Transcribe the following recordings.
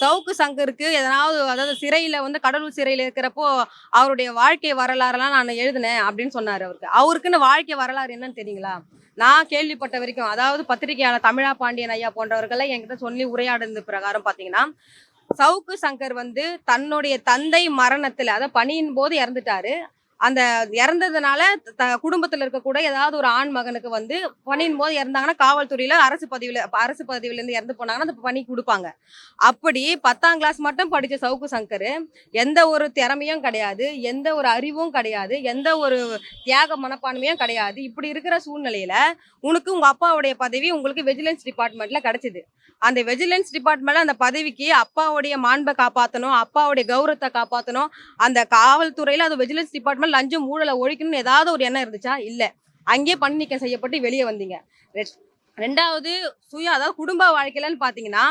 சவுக்கு சங்கருக்கு எதனாவது அதாவது சிறையில வந்து கடலூர் சிறையில இருக்கிறப்போ அவருடைய வாழ்க்கை வரலாறுலாம் நான் எழுதினேன் அப்படின்னு சொன்னாரு. அவருக்குன்னு வாழ்க்கை வரலாறு என்னன்னு தெரியுங்களா? நான் கேள்விப்பட்ட வரைக்கும் அதாவது பத்திரிகையாளர் தமிழா பாண்டியன் ஐயா போன்றவர்களை என்கிட்ட சொல்லி உரையாடுறது பிரகாரம் பாத்தீங்கன்னா, சவுக்கு சங்கர் வந்து தன்னுடைய தந்தை மரணத்துல அதாவது பணியின் போது இறந்துட்டாரு. அந்த இறந்ததுனால குடும்பத்துல இருக்கக்கூட ஏதாவது ஒரு ஆண் மகனுக்கு வந்து பணியின் போது இறந்தாங்கன்னா காவல்துறையில அரசு பதவியில இருந்து இறந்து போனாங்கன்னா அந்த பணி கொடுப்பாங்க. அப்படி 10ஆம் கிளாஸ் மட்டும் படிச்ச சவுக்கு சங்கர் எந்த ஒரு திறமையும் கிடையாது, எந்த ஒரு அறிவும் கிடையாது, எந்த ஒரு தியாக மனப்பான்மையும் கிடையாது. இப்படி இருக்கிற சூழ்நிலையில உனக்கு உங்க அப்பாவுடைய பதவி உங்களுக்கு விஜிலன்ஸ் டிபார்ட்மெண்ட்ல கிடைச்சது. அந்த விஜிலன்ஸ் டிபார்ட்மெண்ட்ல அந்த பதவிக்கு அப்பாவுடைய மாண்பை காப்பாற்றணும், அப்பாவுடைய கௌரவத்தை காப்பாற்றணும், அந்த காவல்துறையில அது விஜிலன்ஸ் டிபார்ட்மெண்ட் லஞ்சம் ஊழலை ஒழிக்கணும்னு ஏதாவது ஒரு எண்ணம் இருந்துச்சா? இல்ல. அங்கேயே பணி நீக்கம் செய்யப்பட்டு வெளியே வந்தீங்க. ரெண்டாவது அதாவது குடும்ப வாழ்க்கையிலன்னு பாத்தீங்கன்னா,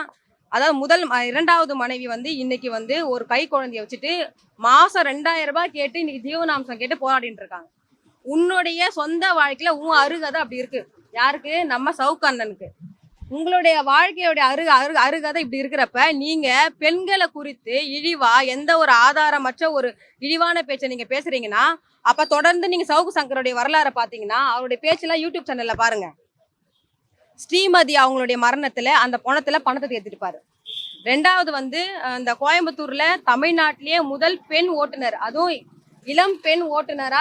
அதாவது இரண்டாவது மனைவி வந்து இன்னைக்கு வந்து ஒரு கை குழந்தைய வச்சுட்டு மாசம் 2000 ரூபாய் கேட்டு இன்னைக்கு ஜீவனாம்சம் கேட்டு போராடிட்டு இருக்காங்க. உன்னுடைய சொந்த வாழ்க்கையில உன் அருகதை அப்படி இருக்கு. யாருக்கு? நம்ம சவுக்கு அண்ணனுக்கு. உங்களுடைய வாழ்க்கையோட அருகதை இப்படி இருக்கிறப்ப நீங்க பெண்களை குறித்து இழிவா எந்த ஒரு ஆதாரமற்ற ஒரு இழிவான பேச்சை நீங்க பேசுறீங்கன்னா, அப்ப தொடர்ந்து நீங்க சவுக்கு சங்கருடைய வரலாறை பாத்தீங்கன்னா அவருடைய பேச்செல்லாம் யூடியூப் சேனல்ல பாருங்க. ஸ்ரீமதி அவங்களுடைய மரணத்துல அந்த பணத்தை தேர்த்திருப்பாரு. ரெண்டாவது வந்து இந்த கோயம்புத்தூர்ல தமிழ்நாட்டிலேயே முதல் பெண் ஓட்டுநர், அதுவும் இளம் பெண் ஓட்டுநரா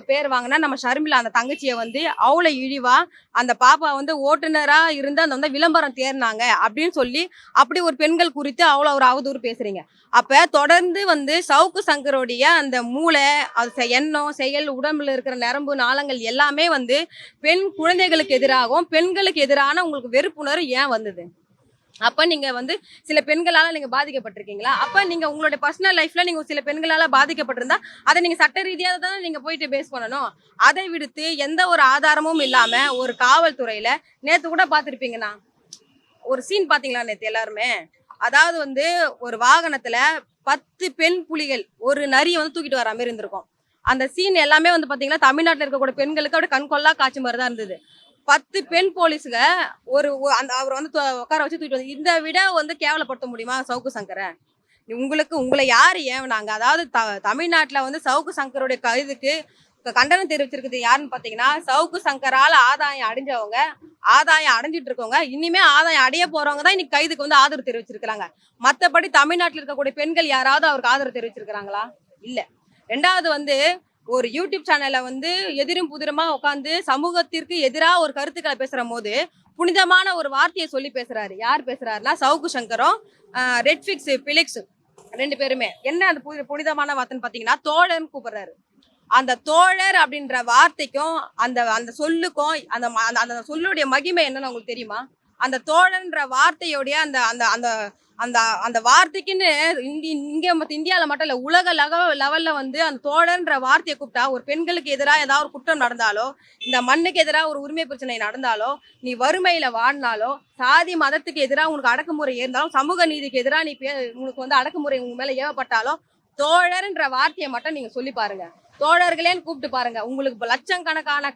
பேர் வாங்கினா நம்ம ஷர்மிளா அந்த தங்கச்சியை வந்து அவ்வளோ இழிவா அந்த பாப்பா வந்து ஓட்டுநரா இருந்து அந்த வந்து விளம்பரம் தேர்னாங்க அப்படின்னு சொல்லி அப்படி ஒரு பெண்கள் குறித்து அவ்வளோ ஒரு அவதூறு பேசுறீங்க. அப்ப தொடர்ந்து வந்து சவுக்கு சங்கருடைய அந்த மூளை, அது எண்ணம், செயல், உடம்புல இருக்கிற நரம்பு நாளங்கள் எல்லாமே வந்து பெண் குழந்தைகளுக்கு எதிராகவும் பெண்களுக்கு எதிரான உங்களுக்கு வெறுப்புணர்வு ஏன் வந்தது? அப்ப நீங்க வந்து சில பெண்களால நீங்க பாதிக்கப்பட்டிருக்கீங்களா? அப்ப நீங்க உங்களுடைய பர்சனல் லைஃப்ல நீங்க சில பெண்களால பாதிக்கப்பட்டிருந்தா அதை நீங்க சட்ட ரீதியா தானே நீங்க போயிட்டு பேஸ் பண்ணணும். அதை விடுத்து எந்த ஒரு ஆதாரமும் இல்லாம ஒரு காவல்துறையில நேத்து கூட பாத்திருப்பீங்கன்னா ஒரு சீன் பாத்தீங்களா நேத்து எல்லாருமே? அதாவது வந்து ஒரு வாகனத்துல 10 பெண் புலிகள் ஒரு நரியை வந்து தூக்கிட்டு வர மாதிரி இருந்திருக்கும். அந்த சீன் எல்லாமே வந்து பாத்தீங்கன்னா தமிழ்நாட்டில் இருக்கக்கூடிய பெண்களுக்கு அப்படியே கண்கொள்ளா காட்சி மாதிரி தான் இருந்தது. 10 பெண் போலீஸுக அவர் வந்து உட்கார வச்சு தூக்கிட்டு வந்து இதை விட வந்து கேவலப்படுத்த முடியுமா சவுக்கு சங்கரை? உங்களை யாரு ஏவனாங்க? அதாவது தமிழ்நாட்டுல வந்து சவுக்கு சங்கருடைய கைதுக்கு கண்டனம் தெரிவிச்சிருக்குது யாருன்னு பாத்தீங்கன்னா, சவுக்கு சங்கரால ஆதாயம் அடைஞ்சவங்க, ஆதாயம் அடைஞ்சிட்டு இருக்கவங்க, இனிமே ஆதாயம் அடைய போறவங்க தான் இன்னைக்கு கைதுக்கு வந்து ஆதரவு தெரிவிச்சிருக்காங்க. மத்தபடி தமிழ்நாட்டில் இருக்கக்கூடிய பெண்கள் யாராவது அவருக்கு ஆதரவு தெரிவிச்சிருக்கிறாங்களா? இல்ல. ரெண்டாவது வந்து ஒரு யூடியூப் சேனல்ல வந்து எதிரும் புதிரமா உட்காந்து சமூகத்திற்கு எதிராக ஒரு கருத்துக்களை பேசுற போது புனிதமான ஒரு வார்த்தையை சொல்லி பேசுறாரு. யார் பேசுறாருன்னா சவுக்கு சங்கரும் ரெட்ஃபிக்ஸ் பிலிக்ஸ் 2 பேருமே. என்ன அந்த புனிதமான வார்த்தைன்னு பாத்தீங்கன்னா தோழர்னு கூப்பிடுறாரு. அந்த தோழர் அப்படின்ற வார்த்தைக்கும் அந்த அந்த சொல்லுக்கும் அந்த அந்த சொல்லுடைய மகிமை என்னன்னு உங்களுக்கு தெரியுமா? அந்த தோழன்ற வார்த்தையோடைய அந்த அந்த அந்த அந்த அந்த வார்த்தைக்குன்னு இங்க இந்தியாவில மட்டும் இல்ல உலக லெவல்ல வந்து அந்த தோழன்ற வார்த்தையை கூப்பிட்டா ஒரு பெண்களுக்கு எதிராக ஏதாவது ஒரு குற்றம் நடந்தாலோ, இந்த மண்ணுக்கு எதிராக ஒரு உரிமை பிரச்சனை நடந்தாலோ, நீ வறுமையில வாழ்ந்தாலோ, சாதி மதத்துக்கு எதிராக உனக்கு அடக்குமுறை இருந்தாலும், சமூக நீதிக்கு எதிராக உனக்கு வந்து அடக்குமுறை உங்க மேல ஏவப்பட்டாலோ தோழர்ன்ற வார்த்தையை மட்டும் நீங்க சொல்லி பாருங்க. தோழர்களேன்னு கூப்பிட்டு பாருங்க. உங்களுக்கு லட்சக்கணக்கான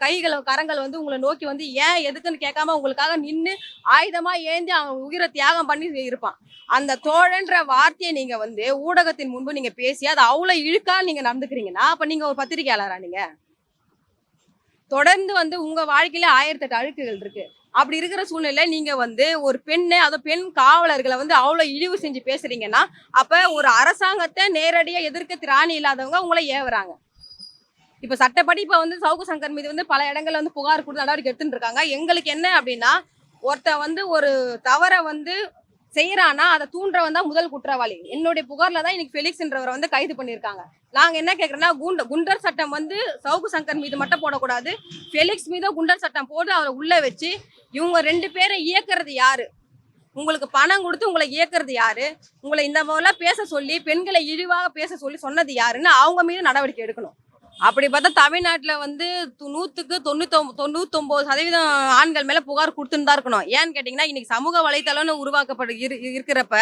கரங்கள் வந்து உங்களை நோக்கி வந்து ஏன் எதுக்குன்னு கேட்காம உங்களுக்காக நின்று ஆயுதமா ஏந்தி அவன் உயிரை தியாகம் பண்ணி இருப்பான். அந்த தோழன்ற வார்த்தையை நீங்க வந்து ஊடகத்தின் முன்பு நீங்க பேசி அதை அவ்வளவு இழுக்கா நீங்க நடந்துக்கிறீங்கன்னா அப்ப நீங்க ஒரு பத்திரிகையாளரா? நீங்க தொடர்ந்து வந்து உங்க வாழ்க்கையில 1008 அழுக்குகள் இருக்கு. அப்படி இருக்கிற சூழ்நிலை நீங்க வந்து ஒரு பெண்ணை பெண் காவலர்களை வந்து அவ்வளவு இழிவு செஞ்சு பேசுறீங்கன்னா அப்ப ஒரு அரசாங்கத்தை நேரடியா எதிர்க்க திராணி இல்லாதவங்க உங்களை ஏவுறாங்க. இப்ப சட்டப்படி இப்ப வந்து சவுக்கு சங்கர் மீது வந்து பல இடங்கள்ல வந்து புகார் கொடுத்து நடவடிக்கை எடுத்துட்டு இருக்காங்க. எங்களுக்கு என்ன அப்படின்னா ஒருத்த வந்து ஒரு தவறை வந்து செய்யறானா அதை தூண்டுறவன் தான் முதல் குற்றவாளி. என்னுடைய புகார்ல தான் இன்னைக்கு ஃபெலிக்ஸ்ன்றவரை வந்து கைது பண்ணியிருக்காங்க. நாங்க என்ன கேட்கறோம்னா குண்டர் சட்டம் வந்து சவுக்கு சங்கர் மீது மட்டும் போடக்கூடாது, ஃபெலிக்ஸ் மீது குண்டர் சட்டம் போட்டு அவரை உள்ள வச்சு இவங்க 2 பேரை இயக்குறது யாரு? உங்களுக்கு பணம் கொடுத்து உங்களை இயக்குறது யாரு? உங்களை இந்த போல பேச சொல்லி பெண்களை இழிவாக பேச சொல்லி சொன்னது யாருன்னு அவங்க மீது நடவடிக்கை எடுக்கணும். அப்படி பார்த்தா தமிழ்நாட்டுல வந்து 99% ஆண்கள் மேல புகார் கொடுத்துன்னு தான் இருக்கணும். ஏன்னு கேட்டீங்கன்னா, இன்னைக்கு சமூக வலைத்தளம்னு உருவாக்கப்பட்டு இருக்கிறப்ப,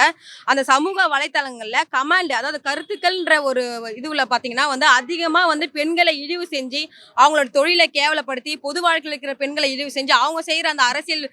அந்த சமூக வலைத்தளங்கள்ல கமாண்ட் அதாவது கருத்துக்கள்ன்ற ஒரு இதுல பார்த்தீங்கன்னா வந்து அதிகமா வந்து பெண்களை இழிவு செஞ்சு, அவங்களோட தொழிலை கேவலப்படுத்தி, பொது வாழ்க்கையில இருக்கிற பெண்களை இழிவு செஞ்சு, அவங்க செய்யற அந்த அரசியல்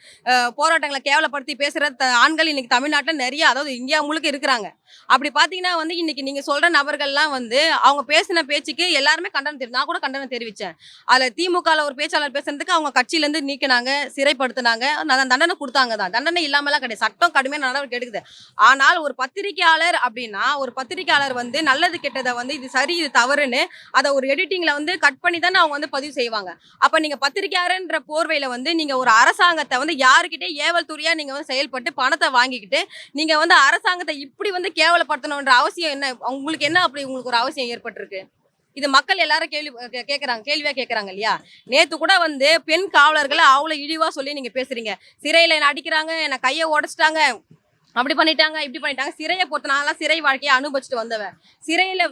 போராட்டங்களை கேவலப்படுத்தி பேசுற ஆண்கள் இன்னைக்கு தமிழ்நாட்டுல நிறைய அதாவது இந்தியா முழுக்க இருக்கிறாங்க. அப்படி பார்த்தீங்கன்னா வந்து இன்னைக்கு நீங்க சொல்ற நபர்கள்லாம் வந்து அவங்க பேசின பேச்சுக்கு எல்லாருமே கண்டனம் நான் கூட கண்டனம் தெரிவிச்சேன். அதுல திமுகல ஒரு பேச்சாளர் பேசுனதுக்கு அவங்க கட்சியில இருந்து நீக்கினாங்க, சிறைப்படுத்தினாங்க, தண்டனை கொடுத்தாங்க தான். தண்டனை இல்லாமலாம் கிடையாது. சட்டம் கடுமையான நடவடிக்கை எடுக்குது. ஆனால் ஒரு பத்திரிக்கையாளர் அப்படின்னா, ஒரு பத்திரிக்கையாளர் வந்து நல்லது கெட்டதை வந்து இது சரி இது தவறுன்னு அதை ஒரு எடிட்டிங்ல வந்து கட் பண்ணி தானே அவங்க வந்து பதிவு செய்வாங்க. அப்ப நீங்க பத்திரிக்கையாளர்ன்ற போர்வையில வந்து நீங்க ஒரு அரசாங்கத்தை வந்து யாருக்கிட்டே ஏவல் துறையா நீங்க வந்து செயல்பட்டு பணத்தை வாங்கிக்கிட்டு நீங்க வந்து அரசாங்கத்தை இப்படி வந்து கேவலப்படுத்தணும்ன்ற அவசியம் என்ன? உங்களுக்கு என்ன அப்படி உங்களுக்கு ஒரு அவசியம் ஏற்பட்டிருக்கு? இது மக்கள் எல்லாரும் கேள்வியா கேட்கறாங்க இல்லையா? நேத்து கூட வந்து பெண் காவலர்களை அவ்வளவு இழிவா சொல்லி நீங்க பேசுறீங்க. சிறையில என்ன அடிக்கிறாங்க, என்ன கையை உடைச்சிட்டாங்க, அப்படி பண்ணிட்டாங்க, இப்படி பண்ணிட்டாங்க. சிறையை பொறுத்த நான்லாம் சிறை வாழ்க்கையை அனுபவிச்சுட்டு வந்தவன்.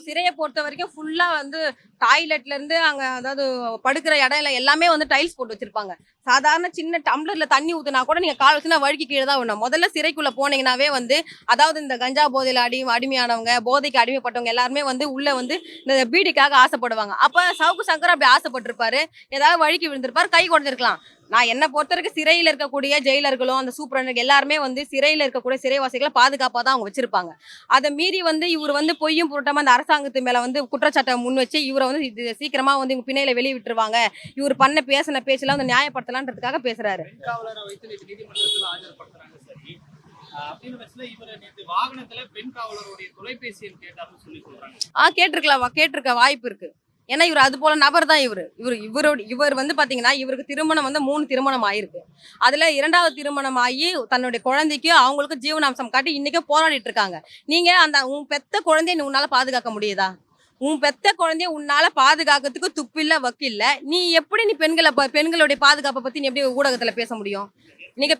சிறையை பொறுத்த வரைக்கும் ஃபுல்லா வந்து டாய்லெட்ல இருந்து அங்க அதாவது படுக்கிற இடம் எல்லாமே வந்து டைல்ஸ் போட்டு வச்சிருப்பாங்க. சாதாரண சின்ன டம்ளர்ல தண்ணி ஊத்துனா கூட நீங்க கால் வச்சுனா வழுக்கி கீழே தான் விடணும். முதல்ல சிறைக்குள்ள போனீங்கன்னாவே வந்து அதாவது இந்த கஞ்சா போதையில அடிமையானவங்க, போதைக்கு அடிமைப்பட்டவங்க எல்லாருமே வந்து உள்ள வந்து இந்த பீடிக்காக ஆசைப்படுவாங்க. அப்ப சவுக்கு சங்கர் அப்படி ஆசைப்பட்டிருப்பாரு, ஏதாவது வழுக்கி விழுந்திருப்பாரு, கை குறைஞ்சிருக்கலாம். நான் என்ன பொறுத்த வரைக்கும் சிறையில் இருக்கக்கூடிய ஜெயிலர்களும் அந்த சூப்பரண்டர் எல்லாருமே வந்து சிறையில் இருக்கக்கூடிய சிறைவாசிகளை பாதுகாப்பாக தான் அவங்க வச்சிருப்பாங்க. அதை மீறி வந்து இவர் வந்து பொய்யும் புரட்டாம அந்த அரசாங்கத்து மேல வந்து குற்றச்சாட்டை முன் வச்சு இவரை வந்து இது சீக்கிரமா வந்து இவங்க பிணையில வெளியே விட்டுருவாங்க, இவர் பேசின பேச்செல்லாம் வந்து நியாயப்படுத்தலான்றதுக்காக பேசுறாரு. கேட்டிருக்க வாய்ப்பு இருக்கு. ஏன்னா இவர் அது போல நபர் தான். இவர் வந்து பாத்தீங்கன்னா இவருக்கு திருமணம் வந்து 3 திருமணம் ஆயிருக்கு. அதுல 2வது திருமணம் ஆகி தன்னுடைய குழந்தைக்கு அவங்களுக்கு ஜீவனாம்சம் காட்டி இன்னைக்கும் போராடிட்டு இருக்காங்க. நீங்க அந்த உன் பெத்த குழந்தைய உன்னால பாதுகாக்க முடியுதா? உன் பெத்த குழந்தைய உன்னால பாதுகாக்கிறதுக்கு துப்பில்ல வக்கில்ல. நீ பெண்களுடைய பாதுகாப்பை பத்தி நீ எப்படி ஊடகத்துல பேச முடியும்? நீங்க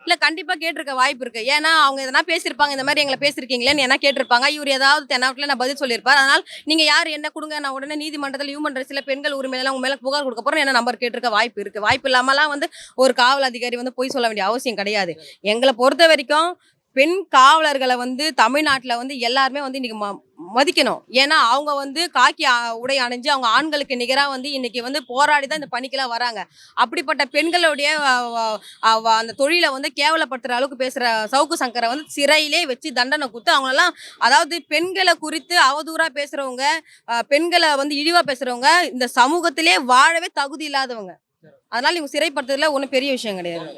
இல்ல கண்டிப்பா கேட்டிருக்க வாய்ப்பு இருக்கு. ஏன்னா அவங்க எதனா பேசியிருப்பாங்க, இந்த மாதிரி எங்களை பேசிருக்கீங்களேன்னு என்ன கேட்டிருப்பாங்க. இவர் ஏதாவது தென்னாவட்டில் நான் பதில் சொல்லியிருப்பார். அதனால நீங்க யார் என்ன கொடுங்க, நான் உடனே நீதிமன்றத்தில் ஹியூமன் ரைட்ஸ்ல பெண்கள் உரிமையில உங்க மேல புகார் கொடுக்க போறேன் என்ன நம்பர் கேட்டிருக்க வாய்ப்பு இருக்கு. வாய்ப்பு இல்லாமலாம் வந்து ஒரு காவல் அதிகாரி வந்து போய் சொல்ல வேண்டிய அவசியம் கிடையாது. எங்களை பொறுத்த வரைக்கும் பெண் காவலர்களை வந்து தமிழ்நாட்டுல வந்து எல்லாருமே வந்து இன்னைக்கு மதிக்கணும். ஏன்னா அவங்க வந்து காக்கி உடை அணிஞ்சு அவங்க ஆண்களுக்கு நிகராக வந்து இன்னைக்கு வந்து போராடி தான் இந்த பணிக்கெல்லாம் வராங்க. அப்படிப்பட்ட பெண்களுடைய அந்த தொழிலை வந்து கேவலப்படுத்துற அளவுக்கு பேசுற சவுக்கு சங்கரை வந்து சிறையிலே வச்சு தண்டனை கொடுத்து அவங்களெல்லாம் அதாவது பெண்களை குறித்து அவதூறா பேசுறவங்க, பெண்களை வந்து இழிவா பேசுறவங்க இந்த சமூகத்திலே வாழவே தகுதி இல்லாதவங்க. அதனால இவங்க சிறைப்படுத்துறதுல ஒன்றும் பெரிய விஷயம் கிடையாது.